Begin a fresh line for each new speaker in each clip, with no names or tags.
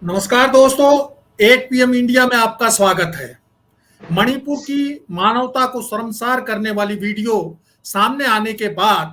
नमस्कार दोस्तों, 8 PM India में आपका स्वागत है। मणिपुर की मानवता को शर्मसार करने वाली वीडियो सामने आने के बाद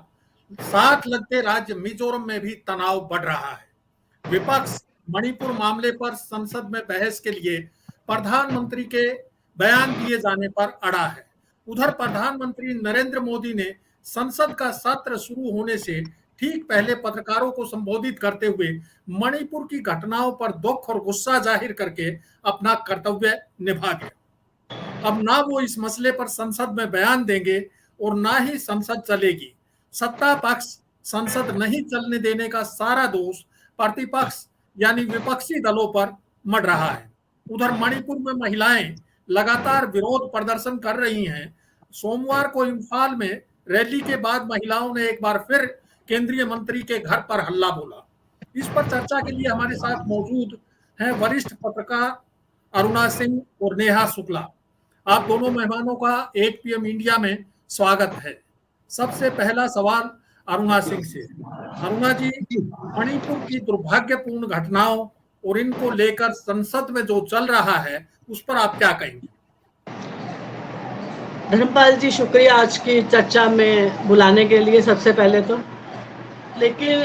साथ लगते राज्य मिजोरम में भी तनाव बढ़ रहा है। विपक्ष मणिपुर मामले पर संसद में बहस के लिए प्रधानमंत्री के बयान दिए जाने पर अड़ा है। उधर प्रधानमंत्री नरेंद्र मोदी ने संसद का सत्र शुरू होने से ठीक पहले पत्रकारों को संबोधित करते हुए मणिपुर की घटनाओं पर दुख और गुस्सा जाहिर करके अपना कर्तव्य निभा गया। अब ना वो इस मसले पर संसद में बयान देंगे और ना ही संसद चलेगी। सत्ता पक्ष संसद नहीं चलने देने का सारा दोष प्रतिपक्ष यानी विपक्षी दलों पर मढ़ रहा है। उधर मणिपुर में महिलाएं लगातार विरोध प्रदर्शन कर रही हैं। सोमवार को इम्फाल में रैली के बाद महिलाओं ने एक बार फिर केंद्रीय मंत्री के घर पर हल्ला बोला। इस पर चर्चा के लिए हमारे साथ मौजूद हैं वरिष्ठ पत्रकार अरुणा सिंह और नेहा शुक्ला। आप दोनों मेहमानों का 8 PM इंडिया में स्वागत है। सबसे पहला सवाल अरुणा सिंह से। अरुणा जी, मणिपुर की दुर्भाग्यपूर्ण घटनाओं और इनको लेकर संसद में जो चल रहा है उस पर आप क्या कहेंगे?
धर्मपाल जी, शुक्रिया आज की चर्चा में बुलाने के लिए सबसे पहले तो। लेकिन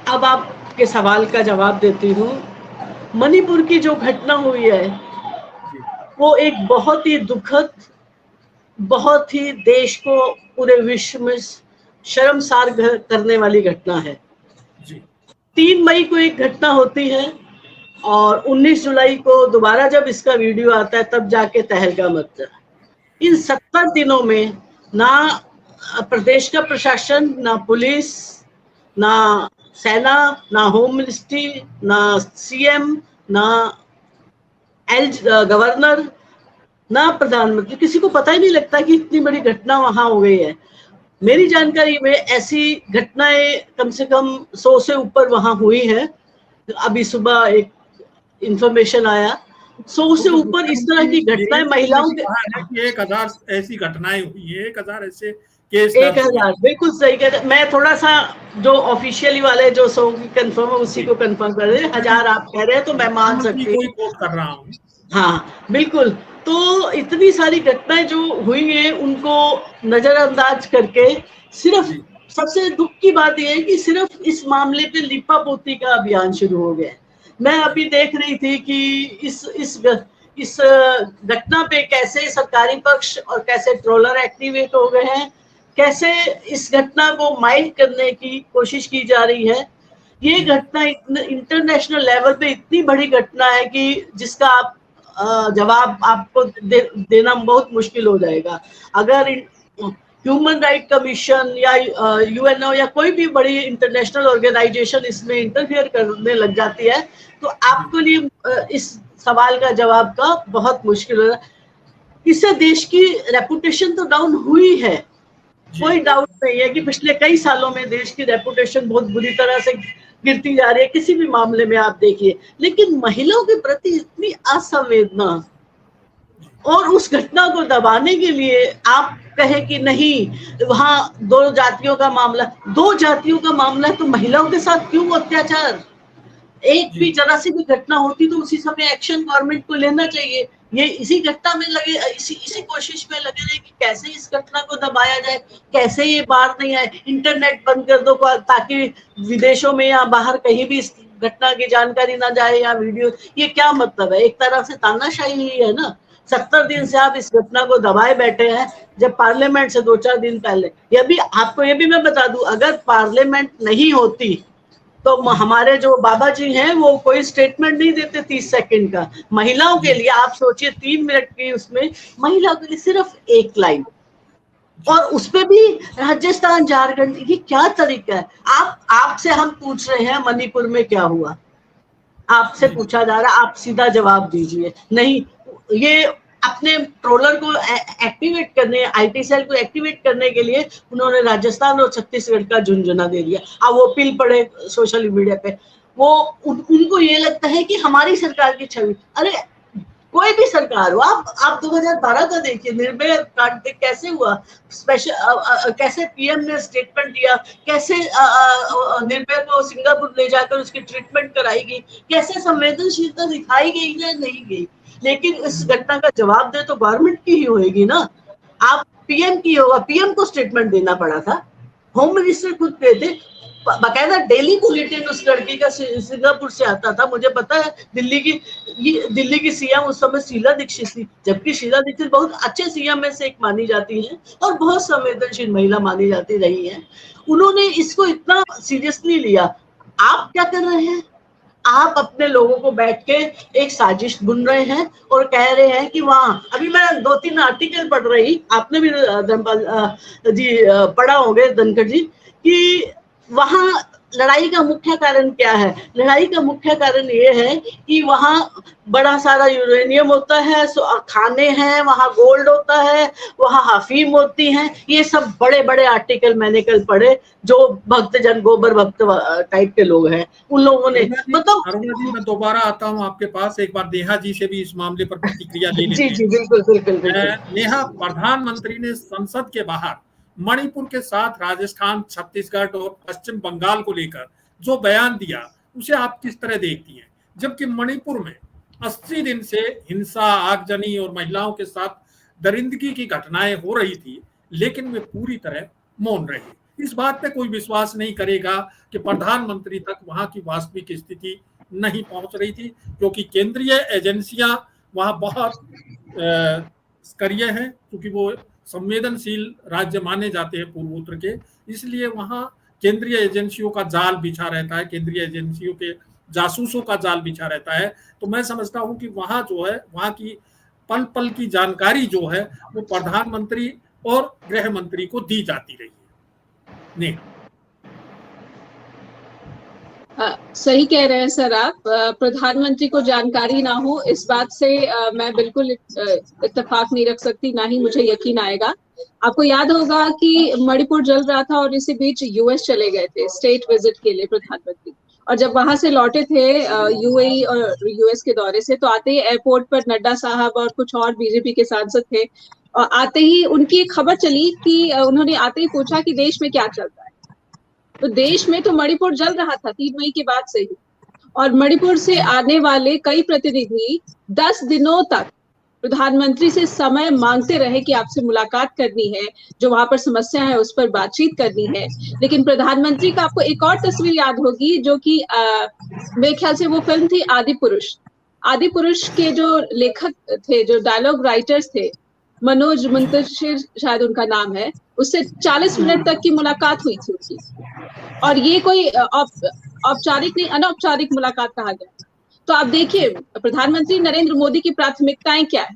अब आपके सवाल का जवाब देती हूँ। मणिपुर की जो घटना हुई है वो एक बहुत ही दुखद, बहुत ही देश को पूरे विश्व में शर्मसार करने वाली घटना है। 3 मई को एक घटना होती है और 19 जुलाई को दोबारा जब इसका वीडियो आता है तब जाके तहलका मचता है। इन 70 दिनों में ना प्रदेश का प्रशासन, ना पुलिस, ना सेना, ना होम मिनिस्ट्री, ना सीएम, ना गवर्नर, ना प्रधानमंत्री, किसी को पता ही नहीं लगता कि इतनी बड़ी घटना वहां हो गई है। मेरी जानकारी में ऐसी घटनाएं कम से कम 100 से ऊपर वहां हुई है। अभी सुबह एक इंफॉर्मेशन आया 100 से ऊपर इस तरह की घटनाएं महिलाओं के
1000 ऐसी घटनाएं हुई है, 1000 ऐसे केस।
1000 बिल्कुल सही कह रहे। मैं थोड़ा सा जो ऑफिशियली वाले जो 100 की कंफर्म है उसी को कंफर्म कर रहे हैं। 1000 आप कह रहे हैं तो मैं मान सकती हूँ।
कर रहा हूँ।
हाँ बिल्कुल। तो इतनी सारी घटनाएं जो हुई हैं उनको नजरअंदाज करके सिर्फ सबसे दुख की बात यह है कि सिर्फ इस मामले पे लिपापोती का अभियान शुरू हो गया है। मैं अभी देख रही थी कि इस घटना पे कैसे सरकारी पक्ष और कैसे ट्रोलर एक्टिवेट हो गए हैं, कैसे इस घटना को माइल्ड करने की कोशिश की जा रही है। ये घटना इंटरनेशनल लेवल पे इतनी बड़ी घटना है कि जिसका आप जवाब आपको देना बहुत मुश्किल हो जाएगा। अगर ह्यूमन राइट कमीशन या यूएनओ या कोई भी बड़ी इंटरनेशनल ऑर्गेनाइजेशन इसमें इंटरफियर करने लग जाती है तो आपके लिए इस सवाल का जवाब का बहुत मुश्किल हो रहा है। इससे देश की रेपुटेशन तो डाउन हुई है, कोई डाउट नहीं है कि पिछले कई सालों में देश की रेपुटेशन बहुत बुरी तरह से गिरती जा रही है, किसी भी मामले में आप देखिए। लेकिन महिलाओं के प्रति इतनी असंवेदना और उस घटना को दबाने के लिए आप कहे कि नहीं वहां 2 जातियों का मामला, 2 जातियों का मामला तो महिलाओं के साथ क्यों अत्याचार? एक भी जरा सी भी घटना होती तो उसी समय एक्शन गवर्नमेंट को लेना चाहिए। ये इसी घटना में लगे, इसी कोशिश में लगे रहे कि कैसे इस घटना को दबाया जाए, कैसे ये बात नहीं आए, इंटरनेट बंद कर दो ताकि विदेशों में या बाहर कहीं भी इस घटना की जानकारी ना जाए या वीडियो। ये क्या मतलब है? एक तरह से तानाशाही ही है ना। 70 दिन से आप इस घटना को दबाए बैठे हैं, जब पार्लियामेंट से 2-4 दिन पहले आपको ये भी मैं बता दूं, अगर पार्लियामेंट नहीं होती तो हमारे जो बाबा जी हैं वो कोई स्टेटमेंट नहीं देते 30 सेकंड का। महिलाओं के लिए आप सोचिए 3 मिनट की, उसमें महिलाओं के लिए सिर्फ 1 लाइन, और उसपे भी राजस्थान झारखंड। ये क्या तरीका है? आपसे हम पूछ रहे हैं मणिपुर में क्या हुआ, आपसे पूछा जा रहा, आप सीधा जवाब दीजिए। नहीं, ये अपने ट्रोलर को एक्टिवेट करने, आईटी सेल को एक्टिवेट करने के लिए उन्होंने राजस्थान और छत्तीसगढ़ का झुंझुना दे दिया। अब वो पिल पड़े सोशल मीडिया पे, वो उनको ये लगता है कि हमारी सरकार की छवि। अरे कोई भी सरकार हो, आप 2012 का देखिए, निर्भया कांड कैसे हुआ, स्पेशल कैसे पीएम ने स्टेटमेंट दिया, कैसे निर्भया को सिंगापुर ले जाकर उसकी ट्रीटमेंट कराई गई, कैसे संवेदनशीलता दिखाई गई या नहीं गई। लेकिन इस घटना का जवाब दे तो गवर्नमेंट की ही होगी ना, आप पीएम की होगा, पीएम को स्टेटमेंट देना पड़ा था, होम मिनिस्टर खुद गए थे, बाकायदा डेली बुलेटिन उस लड़की का सिंगापुर से आता था। मुझे पता है दिल्ली की सीएम उस समय शीला दीक्षित थी, जबकि शीला दीक्षित बहुत अच्छे सीएम में से एक मानी जाती है और बहुत संवेदनशील महिला मानी जाती रही है। उन्होंने इसको इतना सीरियसली लिया। आप क्या कर रहे हैं, आप अपने लोगों को बैठ के एक साजिश बुन रहे हैं और कह रहे हैं कि वहां, अभी मैं 2-3 आर्टिकल पढ़ रही, आपने भी धनपाल जी पढ़ा होंगे, धनखड़ जी, कि वहां लड़ाई का मुख्य कारण क्या है। लड़ाई का मुख्य कारण ये है कि वहां बड़ा सारा यूरेनियम होता है, खाने हैं, वहां गोल्ड होता है, वहां अफीम होती है। ये सब बड़े बड़े आर्टिकल मैंने कल पढ़े, जो भक्तजन गोबर भक्त टाइप के लोग हैं, उन लोगों ने
मतलब। अरुणा जी, मैं दोबारा आता हूँ आपके पास, एक बार नेहा जी से भी इस मामले पर प्रतिक्रिया ले लेते हैं।
जी बिल्कुल बिल्कुल बिल्कुल।
नेहा, प्रधानमंत्री ने संसद के बाहर मणिपुर के साथ राजस्थान, छत्तीसगढ़ और पश्चिम बंगाल को लेकर जो बयान दिया, उसे आप किस तरह देखती हैं, जबकि मणिपुर में 80 दिन से हिंसा, आगजनी और महिलाओं के साथ दरिंदगी की घटनाएं हो रही थी, लेकिन वे पूरी तरह मौन रहे। इस बात पे कोई विश्वास नहीं करेगा कि प्रधानमंत्री तक वहां की वास्तविक स्थिति नहीं पहुंच रही थी, क्योंकि केंद्रीय एजेंसियां वहां बहुत सक्रिय हैं, क्योंकि वो संवेदनशील राज्य माने जाते हैं पूर्वोत्तर के, इसलिए वहां केंद्रीय एजेंसियों का जाल बिछा रहता है, केंद्रीय एजेंसियों के जासूसों का जाल बिछा रहता है। तो मैं समझता हूं कि वहां जो है, वहां की पल पल की जानकारी जो है वो प्रधानमंत्री और गृह मंत्री को दी जाती रही है। नहीं,
सही कह रहे हैं सर आप। प्रधानमंत्री को जानकारी ना हो, इस बात से मैं बिल्कुल इत्तेफाक नहीं रख सकती, ना ही मुझे यकीन आएगा। आपको याद होगा कि मणिपुर जल रहा था और इसी बीच यूएस चले गए थे स्टेट विजिट के लिए प्रधानमंत्री, और जब वहां से लौटे थे यूएई और यूएस के दौरे से, तो आते ही एयरपोर्ट पर नड्डा साहब और कुछ और बीजेपी के सांसद थे, और आते ही उनकी एक खबर चली कि उन्होंने आते ही पूछा कि देश में क्या चल रहा है। तो देश में तो मणिपुर जल रहा था 3 मई के बाद से ही, और मणिपुर से आने वाले कई प्रतिनिधि 10 दिनों तक प्रधानमंत्री से समय मांगते रहे कि आपसे मुलाकात करनी है, जो वहां पर समस्या है उस पर बातचीत करनी है। लेकिन प्रधानमंत्री का आपको एक और तस्वीर याद होगी, जो कि मेरे ख्याल से वो फिल्म थी आदि पुरुष। आदि पुरुष के जो लेखक थे, जो डायलॉग राइटर्स थे, मनोज मुंतशिर शायद उनका नाम है, उससे 40 मिनट तक की मुलाकात हुई थी उसकी, और ये कोई औपचारिक नहीं, अनौपचारिक मुलाकात कहा गया। तो आप देखिए प्रधानमंत्री नरेंद्र मोदी की प्राथमिकताएं क्या है।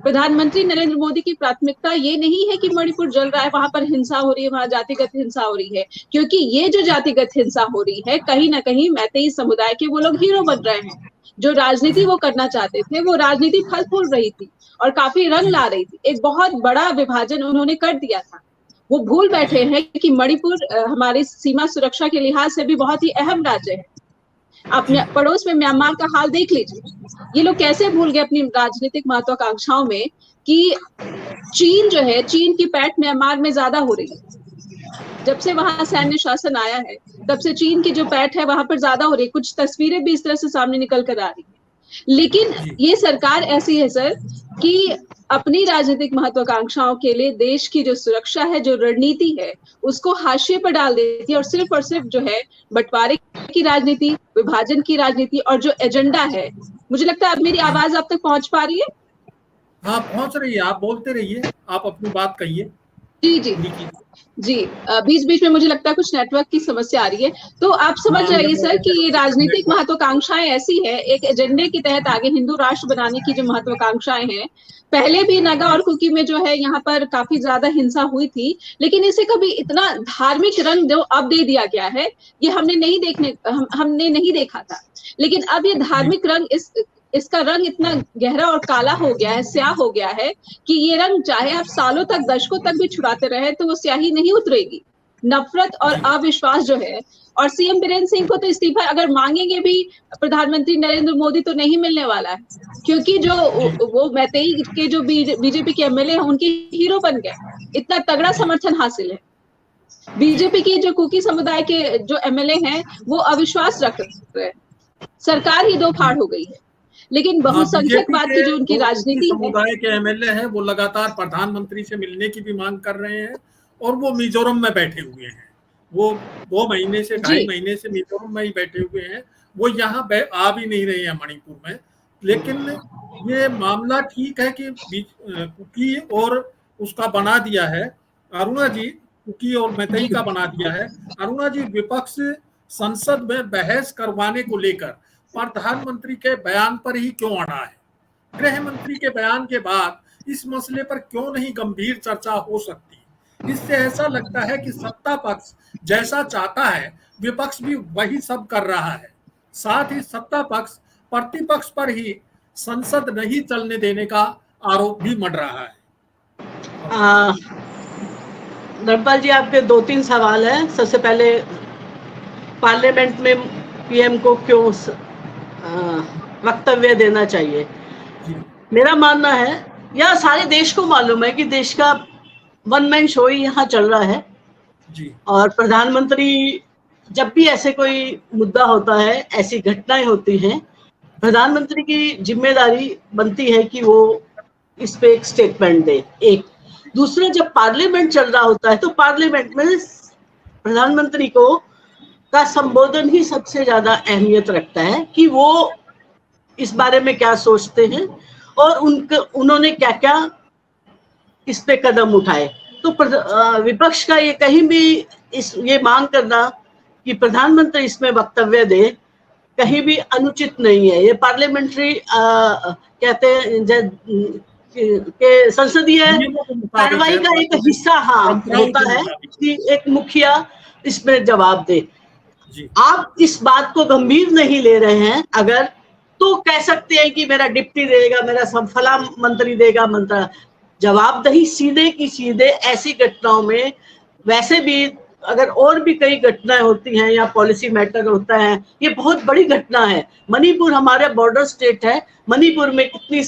प्रधानमंत्री नरेंद्र मोदी की प्राथमिकता ये नहीं है कि मणिपुर जल रहा है, वहां पर हिंसा हो रही है, वहां जातिगत हिंसा हो रही है, क्योंकि ये जो जातिगत हिंसा हो रही है, कहीं ना कहीं मैतेई समुदाय के वो लोग हीरो बन रहे हैं। जो राजनीति वो करना चाहते थे, वो राजनीति फल फूल रही थी और काफी रंग ला रही थी। एक बहुत बड़ा विभाजन उन्होंने कर दिया था। वो भूल बैठे हैं कि मणिपुर हमारी सीमा सुरक्षा के लिहाज से भी बहुत ही अहम राज्य है। अपने पड़ोस में म्यांमार का हाल देख लीजिए। ये लोग कैसे भूल गए अपनी राजनीतिक महत्वाकांक्षाओं में कि चीन जो है, चीन की पैठ म्यांमार में ज्यादा हो रही है। जब से वहां सैन्य शासन आया है, तब से चीन की जो पैठ है वहां पर ज्यादा हो रही है। कुछ तस्वीरें भी इस तरह से सामने निकल कर आ रही है। लेकिन ये सरकार ऐसी है सर कि अपनी राजनीतिक महत्वाकांक्षाओं के लिए देश की जो सुरक्षा है, जो रणनीति है, उसको हाशिए पर डाल देती है, और सिर्फ जो है बंटवारे की राजनीति, विभाजन की राजनीति, और जो एजेंडा है। मुझे लगता है अब मेरी आवाज आप तक पहुंच पा रही है?
हाँ, पहुंच रही है। आप बोलते रहिए, आप अपनी बात कहिए।
जी बीच बीच में मुझे लगता है कुछ नेटवर्क की समस्या आ रही है। तो आप समझ जाइए सर कि ये राजनीतिक महत्वाकांक्षाएं ऐसी है, एक एजेंडे के तहत आगे हिंदू राष्ट्र बनाने की जो महत्वाकांक्षाएं हैं। पहले भी नगा और कुकी में जो है यहाँ पर काफी ज्यादा हिंसा हुई थी, लेकिन इसे कभी इतना धार्मिक रंग जो अब दे दिया गया है, ये हमने नहीं देखा था। लेकिन अब ये धार्मिक रंग, इसका रंग इतना गहरा और काला हो गया है, स्याह हो गया है, कि ये रंग चाहे आप सालों तक, दशकों तक भी छुड़ाते रहे तो वो स्याही नहीं उतरेगी। नफरत और अविश्वास जो है, और सीएम बीरेन्द्र सिंह को तो इस्तीफा अगर मांगेंगे भी प्रधानमंत्री नरेंद्र मोदी तो नहीं मिलने वाला है, क्योंकि जो वो मैतेई के जो बीजेपी के एमएलए हैं उनके हीरो बन गए, इतना तगड़ा समर्थन हासिल है। बीजेपी की जो कुकी समुदाय के जो एमएलए हैं वो अविश्वास रख रहे हैं, सरकार ही दो फाड़ हो गई है। लेकिन बहुसंख्यकवाद की जो उनकी राजनीति है,
समुदाय के एमएलए हैं वो लगातार प्रधानमंत्री से मिलने की भी मांग कर रहे हैं, और वो मिजोरम में बैठे हुए हैं। वो 2 महीने से 2.5 महीने से मिजोरम में ही बैठे हुए हैं, वो यहाँ आ भी नहीं रहे हैं मणिपुर में। लेकिन ये मामला ठीक है कि कुकी और उसका बना दिया है, अरुणा जी, कुकी और मैतेई का बना दिया है। अरुणा जी, विपक्ष संसद में बहस करवाने को लेकर प्रधानमंत्री के बयान पर ही क्यों अड़ा है? गृह मंत्री के बयान के बाद इस मसले पर क्यों नहीं गंभीर चर्चा हो सकती? इससे ऐसा लगता है कि सत्ता पक्ष जैसा चाहता है विपक्ष भी वही सब कर रहा है। साथ ही सत्ता पक्ष प्रतिपक्ष पर ही संसद नहीं चलने देने का आरोप भी मढ़ रहा है।
धर्मपाल जी, आपके 2-3 सवाल हैं। सबसे पहले, पार्लियामेंट में पीएम को क्यों वक्तव्य देना चाहिए? मेरा मानना है, या सारे देश को मालूम है कि देश का वन मैन शो ही यहाँ चल रहा है
जी। और
प्रधानमंत्री जब भी ऐसे कोई मुद्दा होता है, ऐसी घटनाएं होती हैं, प्रधानमंत्री की जिम्मेदारी बनती है कि वो इस पे एक स्टेटमेंट दे। एक दूसरा, जब पार्लियामेंट चल रहा होता है तो पार्लियामेंट में प्रधानमंत्री को का संबोधन ही सबसे ज्यादा अहमियत रखता है कि वो इस बारे में क्या सोचते हैं और उन्होंने क्या क्या इस पे कदम उठाए। तो विपक्ष का ये कहीं भी ये मांग करना कि प्रधानमंत्री इसमें वक्तव्य दे, कहीं भी अनुचित नहीं है। ये पार्लियामेंट्री कहते हैं के संसदीय कार्रवाई का एक हिस्सा होता है कि एक मुखिया इसमें जवाब दे। आप इस बात को गंभीर नहीं ले रहे हैं अगर, तो कह सकते हैं कि मेरा डिप्टी देगा, मेरा फला मंत्री देगा। जवाबदेही सीधे की सीधे ऐसी घटनाओं में, वैसे भी अगर और भी कई घटनाएं होती हैं या पॉलिसी मैटर होता है, ये बहुत बड़ी घटना है। मणिपुर हमारे बॉर्डर स्टेट है, मणिपुर में कितनी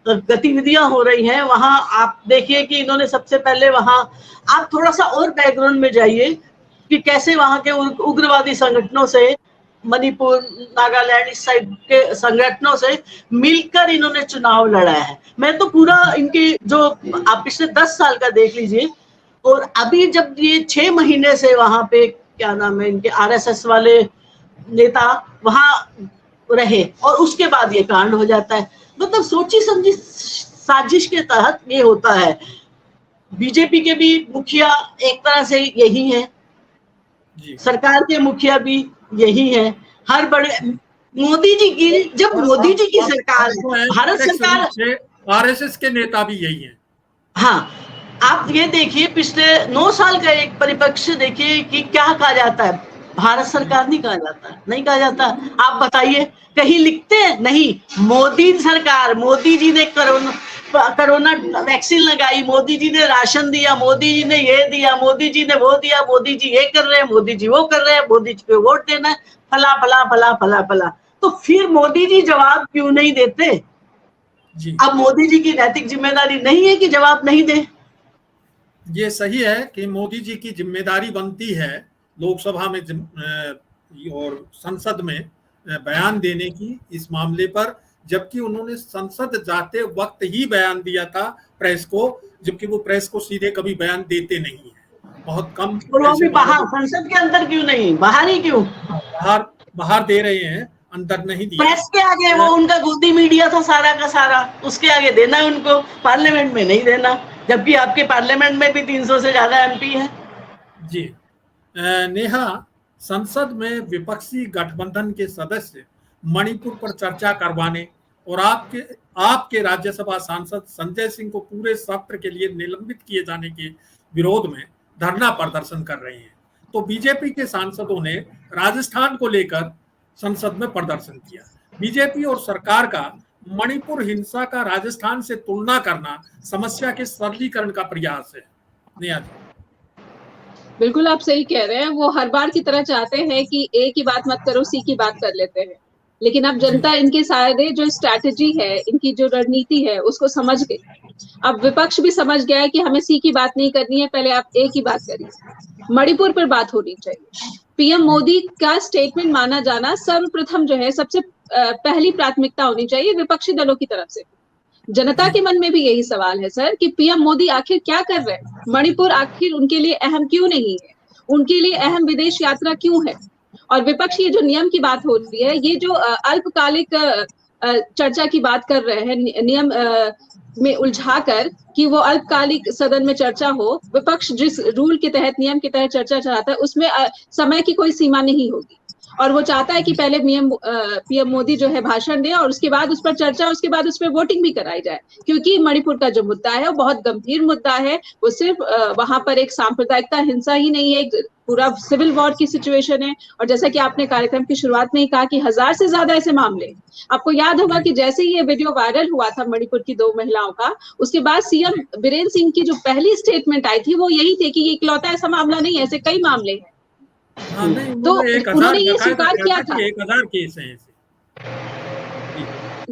गतिविधियां हो रही हैं। वहां आप देखिए कि इन्होंने सबसे पहले वहां, आप थोड़ा सा और बैकग्राउंड में जाइए कि कैसे वहां के उग्रवादी संगठनों से, मणिपुर, नागालैंड, इस साइड के संगठनों से मिलकर इन्होंने चुनाव लड़ा है। मैं तो पूरा इनके जो आप पिछले 10 साल का देख लीजिए, और अभी जब ये 6 महीने से वहां पे, क्या नाम है इनके, आरएसएस वाले नेता वहां रहे और उसके बाद ये कांड हो जाता है। मतलब सोची समझी साजिश के तहत ये होता है। बीजेपी के भी मुखिया एक तरह से यही है, सरकार के मुखिया भी यही है। हर बड़े मोदी जी की, जब मोदी जी की सरकार, भारत सरकार,
आरएसएस के नेता भी यही है।
हाँ, आप ये देखिए पिछले 9 साल का एक परिप्रेक्ष्य देखिए कि क्या कहा जाता है। भारत सरकार नहीं कहा जाता, नहीं कहा जाता। आप बताइए, कहीं लिखते हैं? नहीं। मोदी सरकार, मोदी जी ने कोरोना वैक्सीन लगाई, मोदी जी ने राशन दिया, मोदी जी ने ये दिया, मोदी जी ने वो दिया, मोदी जी ये कर रहे हैं, मोदी जी वो कर रहे हैं, मोदी जी को वोट देना है, फला फला फला फला फला। तो फिर मोदी जी जवाब क्यों नहीं देते? अब मोदी जी की नैतिक जिम्मेदारी नहीं है कि जवाब नहीं दे?
ये सही है कि मोदी जी की जिम्मेदारी बनती है लोकसभा में और संसद में बयान देने की इस मामले पर, जबकि उन्होंने संसद जाते वक्त ही बयान दिया था प्रेस को, जबकि वो प्रेस को सीधे कभी बयान देते नहीं है, बहुत कम।
वो भी बाहर, संसद के अंदर क्यों नहीं, बाहर ही क्यों?
बाहर दे रहे हैं, अंदर नहीं दिया।
प्रेस के आगे वो उनका गोदी मीडिया था सारा का सारा, उसके आगे देना है उनको, पार्लियामेंट में नहीं देना, जबकि आपके पार्लियामेंट में भी 300 से ज्यादा एमपी है।
जी नेहा, संसद में विपक्षी गठबंधन के सदस्य मणिपुर पर चर्चा करवाने और आपके राज्यसभा सांसद संजय सिंह को पूरे सत्र के लिए निलंबित किए जाने के विरोध में धरना प्रदर्शन कर रहे हैं। तो बीजेपी के सांसदों ने राजस्थान को लेकर संसद में प्रदर्शन किया। बीजेपी और सरकार का मणिपुर हिंसा का राजस्थान से तुलना करना समस्या के सरलीकरण का प्रयास है। नेहा जी।
बिल्कुल आप सही कह रहे हैं। वो हर बार की तरह चाहते हैं कि ए की बात मत करो, सी की बात कर लेते हैं। लेकिन अब जनता इनके सारे जो स्ट्रैटेजी है, इनकी जो रणनीति है, उसको समझ गई। अब विपक्ष भी समझ गया है कि हमें सी की बात नहीं करनी है, पहले आप ए की बात करिए। मणिपुर पर बात होनी चाहिए। पीएम मोदी का स्टेटमेंट माना जाना सर्वप्रथम जो है, सबसे पहली प्राथमिकता होनी चाहिए विपक्षी दलों की तरफ से। जनता के मन में भी यही सवाल है सर कि पीएम मोदी आखिर क्या कर रहे हैं, मणिपुर आखिर उनके लिए अहम क्यों नहीं है, उनके लिए अहम विदेश यात्रा क्यों है। और विपक्ष ये जो नियम की बात हो रही है, ये जो अल्पकालिक चर्चा की बात कर रहे हैं, नियम में उलझाकर कि वो अल्पकालिक सदन में चर्चा हो। विपक्ष जिस रूल के तहत, नियम के तहत चर्चा चाहता है, उसमें समय की कोई सीमा नहीं होगी। और वो चाहता है कि पहले पीएम मोदी जो है भाषण दे और उसके बाद उस पर चर्चा, उसके बाद उस पर वोटिंग भी कराई जाए। क्योंकि मणिपुर का जो मुद्दा है वो बहुत गंभीर मुद्दा है। वो सिर्फ वहां पर एक सांप्रदायिकता हिंसा ही नहीं है, एक पूरा सिविल वॉर की सिचुएशन है। और जैसा कि आपने कार्यक्रम की शुरुआत में ही कहा कि 1000 से ज्यादा ऐसे मामले। आपको याद होगा कि जैसे ही ये वीडियो वायरल हुआ था मणिपुर की 2 महिलाओं का, उसके बाद सीएम बीरेन्द्र सिंह की जो पहली स्टेटमेंट आई थी वो यही थी कि ये इकलौता ऐसा मामला नहीं है, ऐसे कई मामले हैं।
हाँ, नहीं,
तो उन्होंने ये
बकायदा
स्वीकार किया
कहता
था।
कि 1000 केस हैं ऐसे।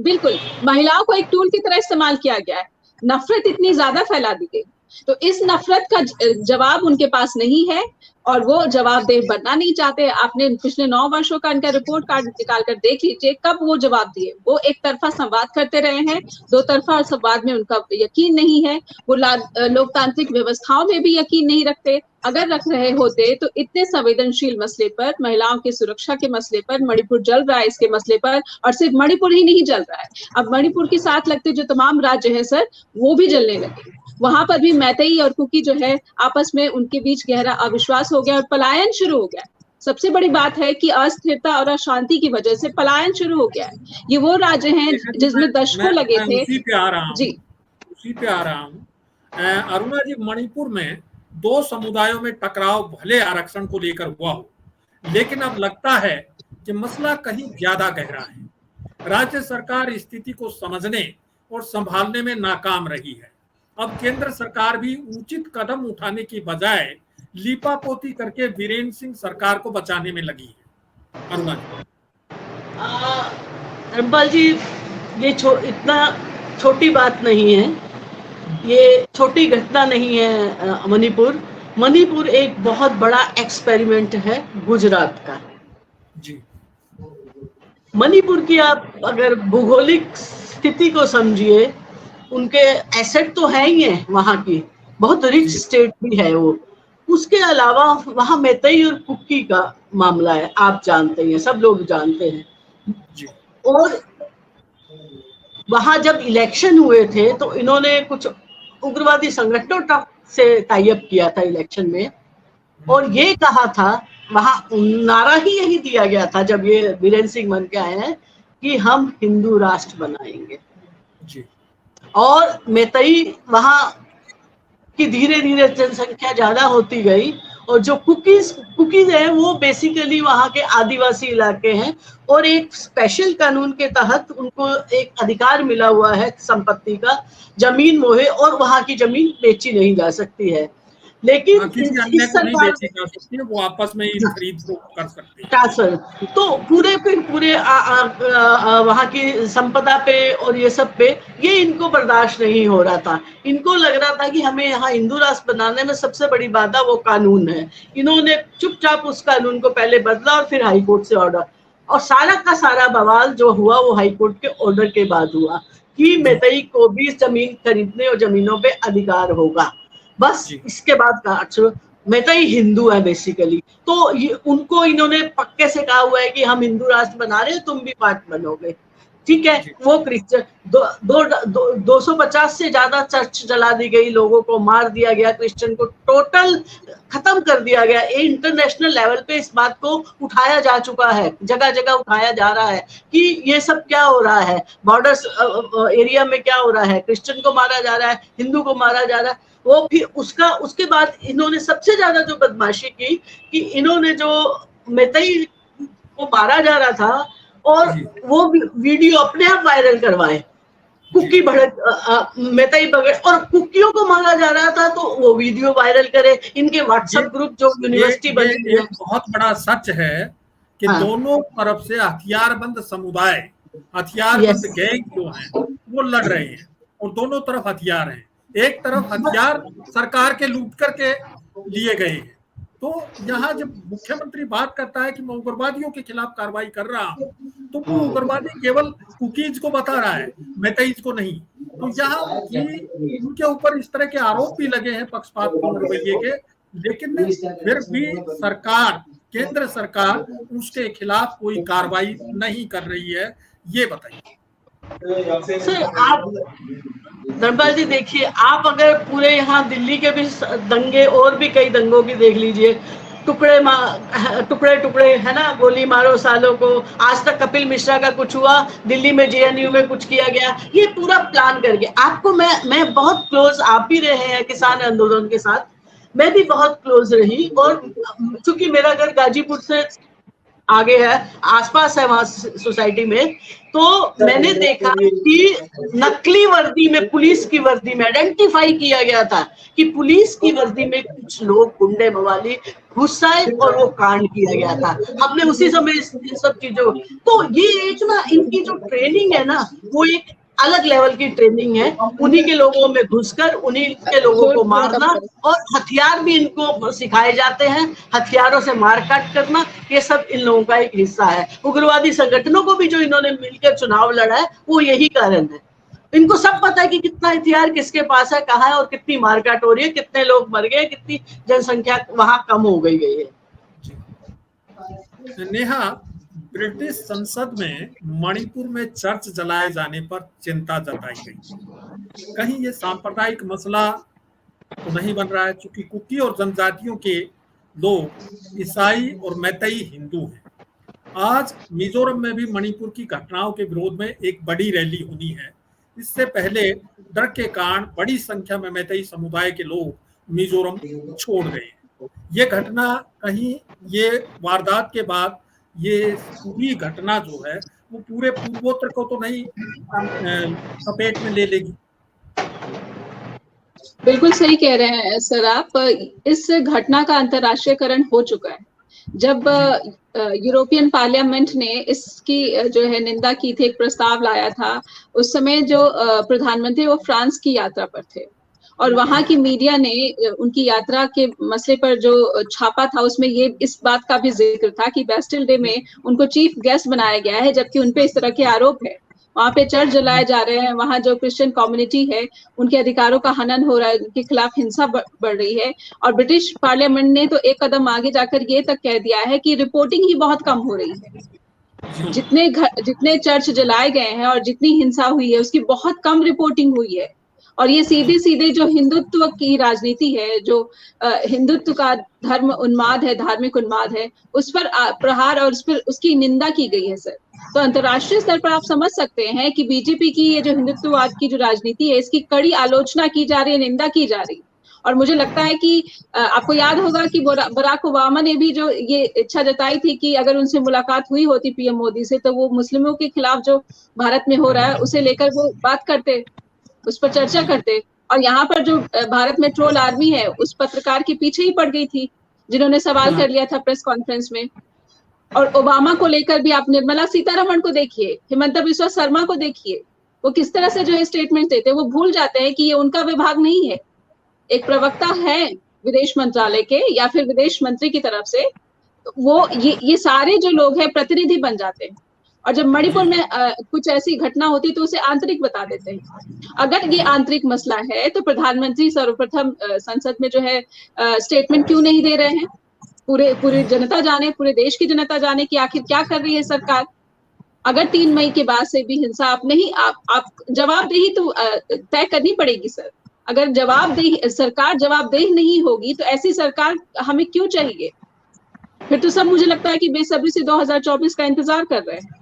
बिल्कुल, महिलाओं को एक टूल की तरह इस्तेमाल किया गया है। नफरत इतनी ज्यादा फैला दी गई, तो इस नफरत का जवाब उनके पास नहीं है और वो जवाबदेह बनना नहीं चाहते। आपने पिछले 9 वर्षों का इनका रिपोर्ट कार्ड निकाल कर देख लीजिए, कब वो जवाब दिए। वो एक तरफा संवाद करते रहे हैं, 2 तरफा संवाद में उनका यकीन नहीं है। वो लोकतांत्रिक व्यवस्थाओं में भी यकीन नहीं रखते। अगर रख रहे होते तो इतने संवेदनशील मसले पर, महिलाओं की सुरक्षा के मसले पर, मणिपुर जल रहा है इसके मसले पर, और सिर्फ मणिपुर ही नहीं जल रहा है, अब मणिपुर के साथ लगते जो तमाम राज्य है सर, वो भी जलने लगे। वहां पर भी मैतेई और कुकी जो है, आपस में उनके बीच गहरा अविश्वास हो गया और पलायन शुरू हो गया। सबसे बड़ी बात है कि अस्थिरता और अशांति की वजह से पलायन शुरू हो गया है। ये वो राज्य हैं जिसमें दशकों लगे थे।
उसी पे आ रहा हूँ
जी,
उसी पे आ रहा हूँ अरुणा जी, मणिपुर में 2 समुदायों में टकराव भले आरक्षण को लेकर हुआ हो, लेकिन अब लगता है कि मसला कहीं ज्यादा गहरा है। राज्य सरकार स्थिति को समझने और संभालने में नाकाम रही है। अब केंद्र सरकार भी उचित कदम उठाने की बजाय लीपापोती करके बीरेन्द्र सिंह सरकार को बचाने में लगी है। अरुणा जी।
धर्मपाल जी, ये इतना छोटी बात नहीं है, ये छोटी घटना नहीं है। मणिपुर एक बहुत बड़ा एक्सपेरिमेंट है गुजरात का।
जी।
मणिपुर की आप अगर भूगोलिक स्थिति को समझिए, उनके एसेट तो है ही है, वहां की बहुत रिच स्टेट भी है वो। उसके अलावा वहां मैतेई और कुकी का मामला है, आप जानते हैं, सब लोग जानते हैं
जी।
और वहां जब इलेक्शन हुए थे तो इन्होंने कुछ उग्रवादी संगठनों से टाई अप किया था इलेक्शन में, और ये कहा था, वहां नारा ही यही दिया गया था जब ये बीरेन्द्र सिंह बन के आए हैं कि हम हिंदू राष्ट्र बनाएंगे।
जी।
और मैतेई वहां की धीरे धीरे जनसंख्या ज्यादा होती गई, और जो कुकीज है वो बेसिकली वहां के आदिवासी इलाके हैं, और एक स्पेशल कानून के तहत उनको एक अधिकार मिला हुआ है संपत्ति का, जमीन मोहे, और वहां की जमीन बेची नहीं जा सकती है। लेकिन इस सरकार
वो आपस में ही खरीद को कर सकते हैं
ट्रांसफर, तो पूरे वहां की संपदा पे और ये सब पे ये इनको बर्दाश्त नहीं हो रहा था। इनको लग रहा था कि हमें यहाँ हिंदू राष्ट्र बनाने में सबसे बड़ी बाधा वो कानून है। इन्होंने चुपचाप उस कानून को पहले बदला और फिर हाईकोर्ट से ऑर्डर, और सारा का सारा बवाल जो हुआ वो हाईकोर्ट के ऑर्डर के बाद हुआ कि मैतेई को भी जमीन खरीदने और जमीनों पे अधिकार होगा। बस इसके बाद का मैतेई हिंदू है बेसिकली, तो ये उनको इन्होंने पक्के से कहा हुआ है कि हम हिंदू राष्ट्र बना रहे हैं, तुम भी पार्ट बनोगे, ठीक है। वो क्रिश्चियन 250 से ज्यादा चर्च जला दी गई, लोगों को मार दिया गया, क्रिश्चियन को टोटल खत्म कर दिया गया। ये इंटरनेशनल लेवल पे इस बात को उठाया जा चुका है, जगह जगह उठाया जा रहा है कि ये सब क्या हो रहा है, बॉर्डर्स एरिया में क्या हो रहा है, क्रिश्चियन को मारा जा रहा है, हिंदू को मारा जा रहा है। वो फिर उसके बाद इन्होंने सबसे ज्यादा जो बदमाशी की कि इन्होंने जो मैतेई को मारा जा रहा था और वो वीडियो अपने आप वायरल करवाए, कुकी भड़क मेताई भगत और कुकियों को मांगा जा रहा था, तो वो वीडियो वायरल करे। इनके व्हाट्सएप ग्रुप जो यूनिवर्सिटी बनी
ये
है,
बहुत बड़ा सच है कि
हाँ,
दोनों तरफ से हथियारबंद समुदाय, हथियारबंद गैंग जो हैं वो लड़ रहे हैं और दोनों तरफ हथियार हैं। एक तरफ हथियार सरकार के लूट करके लिए गए हैं। तो यहाँ जब मुख्यमंत्री बात करता है कि मैं उग्रवादियों के खिलाफ कार्रवाई कर रहा हूँ, तो वो उग्रवादी केवल कुकीज को बता रहा है, मेतईज को नहीं। तो यहाँ उनके ऊपर इस तरह के आरोप भी लगे हैं पक्षपातपूर्ण रवैये के, लेकिन फिर भी सरकार, केंद्र सरकार उसके खिलाफ कोई कार्रवाई नहीं कर रही है। ये बताइए
सर। आप धर्मपाल जी देखिए, आप अगर पूरे यहाँ दिल्ली के भी दंगे और भी कई दंगों की देख लीजिए, टुकड़े टुकड़े है ना, गोली मारो सालों को। आज तक कपिल मिश्रा का कुछ हुआ, दिल्ली में जेएनयू में कुछ किया गया, ये पूरा प्लान करके। आपको मैं बहुत क्लोज, आप भी रहे हैं किसान आंदोलन के साथ, मैं भी बहुत क्लोज रही। और चूंकि मेरा घर गाजीपुर से आगे है, आसपास है वहां सोसाइटी में, तो मैंने देखा कि नकली वर्दी में, पुलिस की वर्दी में आइडेंटिफाई किया गया था कि पुलिस की वर्दी में कुछ लोग गुंडे मवाली घुस आए और वो कांड किया गया था। हमने उसी समय इन सब चीजों, तो ये एक ना इनकी जो ट्रेनिंग है ना, वो एक अलग लेवल की ट्रेनिंग है। उन्हीं के लोगों में घुसकर उन्हीं के लोगों को मारना, और हथियार भी इनको सिखाए जाते हैं, हथियारों से मारकाट करना, ये सब इन लोगों का एक हिस्सा है। उग्रवादी संगठनों को भी जो इन्होंने मिलकर चुनाव लड़ा है, वो यही कारण है। इनको सब पता है कि कितना हथियार किसके पास है, कहाँ है, और कितनी मारकाट हो रही है, कितने लोग मर गए, कितनी जनसंख्या वहां कम हो गई है।
नेहा, ब्रिटिश संसद में मणिपुर में चर्च जलाए जाने पर चिंता जताई गई। कहीं ये सांप्रदायिक मसला तो नहीं बन रहा है? क्योंकि कुकी और जनजातियों के लोग ईसाई और मैतेई हिंदू हैं। आज मिजोरम में भी मणिपुर की घटनाओं के विरोध में एक बड़ी रैली होनी है। इससे पहले डर के कारण बड़ी संख्या में मैतेई समुदाय के लोग मिजोरम छोड़ गए। ये घटना कहीं, ये वारदात के बाद ये पूरी घटना जो है वो पूरे पूर्वोत्तर को तो नहीं चपेट में ले लेगी?
बिल्कुल सही कह रहे हैं सर आप। इस घटना का अंतर्राष्ट्रीयकरण हो चुका है। जब यूरोपियन पार्लियामेंट ने इसकी जो है निंदा की थी, एक प्रस्ताव लाया था, उस समय जो प्रधानमंत्री वो फ्रांस की यात्रा पर थे, और वहां की मीडिया ने उनकी यात्रा के मसले पर जो छापा था, उसमें ये इस बात का भी जिक्र था कि बेस्टिल डे में उनको चीफ गेस्ट बनाया गया है, जबकि उनपे इस तरह के आरोप है। वहां पे चर्च जलाए जा रहे हैं, वहां जो क्रिश्चियन कम्युनिटी है उनके अधिकारों का हनन हो रहा है, उनके खिलाफ हिंसा बढ़ रही है। और ब्रिटिश पार्लियामेंट ने तो एक कदम आगे जाकर ये तक कह दिया है कि रिपोर्टिंग ही बहुत कम हो रही है। जितने चर्च जलाए गए हैं और जितनी हिंसा हुई है उसकी बहुत कम रिपोर्टिंग हुई है। और ये सीधे सीधे जो हिंदुत्व की राजनीति है, जो हिंदुत्व का धर्म उन्माद है, धार्मिक उन्माद है, उस पर प्रहार और उस पर उसकी निंदा की गई है सर। तो अंतर्राष्ट्रीय स्तर पर आप समझ सकते हैं कि बीजेपी की ये जो हिंदुत्ववाद की जो राजनीति है, इसकी कड़ी आलोचना की जा रही है, निंदा की जा रही है। और मुझे लगता है कि आपको याद होगा कि बराक ओबामा ने भी जो ये इच्छा जताई थी कि अगर उनसे मुलाकात हुई होती पीएम मोदी से, तो वो मुस्लिमों के खिलाफ जो भारत में हो रहा है उसे लेकर वो बात करते, उस पर चर्चा करते। और यहाँ पर जो भारत में ट्रोल आर्मी है, उस पत्रकार के पीछे ही पड़ गई थी जिन्होंने सवाल कर लिया था प्रेस कॉन्फ्रेंस में। और ओबामा को लेकर भी आप निर्मला सीतारमण को देखिए, हिमंता बिस्वा शर्मा को देखिए, वो किस तरह से जो है स्टेटमेंट देते हैं। वो भूल जाते हैं कि ये उनका विभाग नहीं है, एक प्रवक्ता है विदेश मंत्रालय के या फिर विदेश मंत्री की तरफ से, वो ये सारे जो लोग हैं प्रतिनिधि बन जाते हैं। और जब मणिपुर में कुछ ऐसी घटना होती तो उसे आंतरिक बता देते हैं। अगर ये आंतरिक मसला है तो प्रधानमंत्री सर्वप्रथम संसद में जो है स्टेटमेंट क्यों नहीं दे रहे हैं? पूरी जनता जाने, पूरे देश की जनता जाने कि आखिर क्या कर रही है सरकार। अगर 3 मई के बाद से भी हिंसा आप नहीं, आप जवाबदेही तो तय करनी पड़ेगी सर। अगर सरकार जवाबदेह नहीं होगी तो ऐसी सरकार हमें क्यों चाहिए? फिर तो सब मुझे लगता है कि बेसब्री से 2024 का इंतजार कर रहे हैं,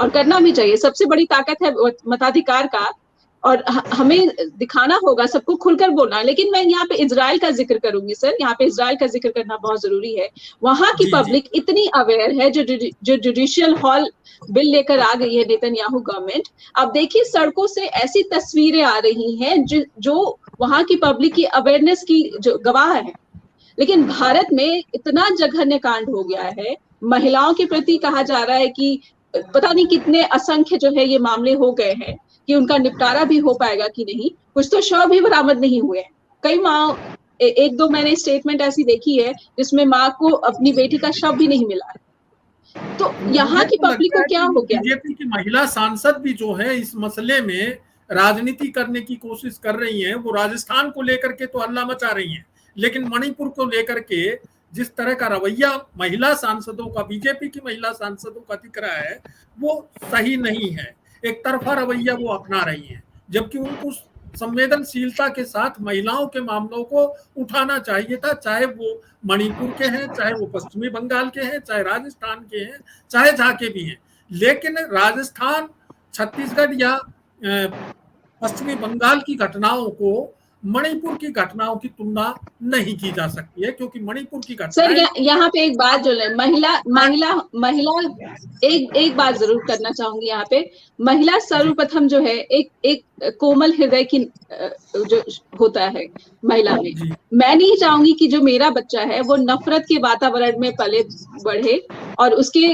और करना भी चाहिए। सबसे बड़ी ताकत है मताधिकार का, और हमें दिखाना होगा, सबको खुलकर बोलना। लेकिन मैं यहाँ पे इजराइल का जिक्र करूंगी सर, यहाँ पे इजराइल का जिक्र करना बहुत जरूरी है। वहां की पब्लिक इतनी अवेयर है, जो जुडिशियल हॉल बिल लेकर आ गई है नेतन्याहू गवर्नमेंट। अब देखिए सड़कों से ऐसी तस्वीरें आ रही हैं जो वहां की पब्लिक की अवेयरनेस की जो गवाह है। लेकिन भारत में इतना जघन्य कांड हो गया है, महिलाओं के प्रति कहा जा रहा है कि पता नहीं कितने असंख्य जो है ये मामले हो गए हैं कि उनका निपटारा भी हो पाएगा कि नहीं। कुछ तो शव भी बरामद नहीं हुए हैं। कई माँ, एक दो मैंने स्टेटमेंट ऐसी देखी है जिसमें माँ को अपनी बेटी का शव भी नहीं मिला है। तो यहाँ की पब्लिक को क्या हो गया?
बीजेपी की महिला सांसद भी जो है इस मसले में राजनीति करने की कोशिश कर रही हैं। वो राजस्थान को लेकर के तो हल्ला मचा रही हैं, लेकिन मणिपुर को लेकर के जिस तरह का रवैया महिला सांसदों का, बीजेपी की महिला सांसदों का दिख रहा है, वो सही नहीं है। एक तरफा रवैया वो अपना रही हैं, जबकि उनको संवेदनशीलता के साथ महिलाओं के मामलों को उठाना चाहिए था, चाहे वो मणिपुर के हैं, चाहे वो पश्चिमी बंगाल के हैं, चाहे राजस्थान के हैं, चाहे जहाँ के भी हैं। लेकिन राजस्थान, छत्तीसगढ़ या पश्चिमी बंगाल की घटनाओं को मणिपुर की घटनाओं की तुलना नहीं की जा सकती है, क्योंकि मणिपुर की घटना
सर यहाँ पे एक बात जो है, महिला एक बात जरूर करना चाहूंगी यहाँ पे। महिला सर्वप्रथम जो है एक कोमल हृदय की जो होता है महिला में। मैं नहीं चाहूंगी कि जो मेरा बच्चा है वो नफरत के वातावरण में पले बढ़े और उसके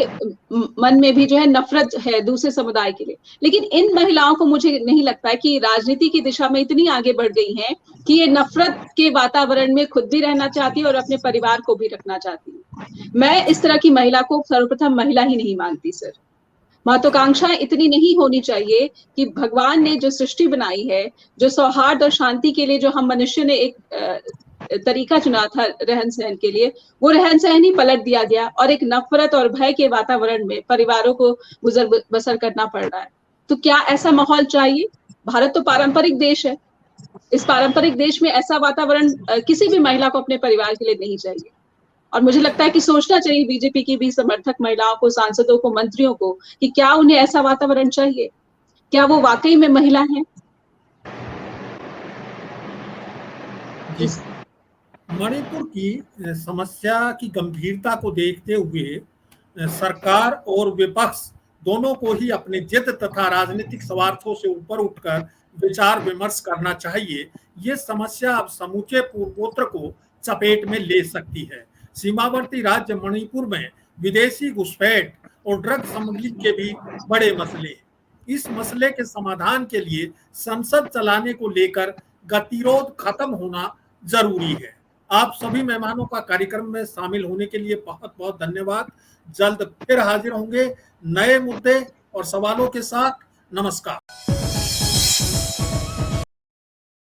मन में भी जो है नफरत है दूसरे समुदाय के लिए। लेकिन इन महिलाओं को मुझे नहीं लगता है कि राजनीति की दिशा में इतनी आगे बढ़ गई हैं कि ये नफरत के वातावरण में खुद भी रहना चाहती है और अपने परिवार को भी रखना चाहती है। मैं इस तरह की महिला को सर्वप्रथम महिला ही नहीं मानती सर। महत्वाकांक्षा इतनी नहीं होनी चाहिए कि भगवान ने जो सृष्टि बनाई है, जो सौहार्द और शांति के लिए जो हम मनुष्य ने एक तरीका चुना था रहन सहन के लिए, वो रहन सहन ही पलट दिया गया और एक नफरत और भय के वातावरण में परिवारों को गुजर बसर करना पड़ रहा है। तो क्या ऐसा माहौल चाहिए? भारत तो पारंपरिक देश है। इस पारंपरिक देश में ऐसा वातावरण किसी भी महिला को अपने परिवार के लिए नहीं चाहिए। और मुझे लगता है कि सोचना चाहिए बीजेपी की भी समर्थक महिलाओं को, सांसदों को, मंत्रियों को कि क्या उन्हें ऐसा वातावरण चाहिए? क्या वो वाकई में महिला हैं?
मणिपुर की समस्या की गंभीरता को देखते हुए सरकार और विपक्ष दोनों को ही अपने जिद तथा राजनीतिक स्वार्थों से ऊपर उठकर विचार विमर्श करना चाहिए। ये समस्या अब समूचे पूर्वोत्तर को चपेट में ले सकती है। सीमावर्ती राज्य मणिपुर में विदेशी घुसपैठ और ड्रग स्मगलिंग के भी बड़े मसले हैं। इस मसले के समाधान के लिए संसद चलाने को लेकर गतिरोध खत्म होना जरूरी है। आप सभी मेहमानों का कार्यक्रम में शामिल होने के लिए बहुत बहुत धन्यवाद। जल्द फिर हाजिर होंगे नए मुद्दे और सवालों के साथ। नमस्कार।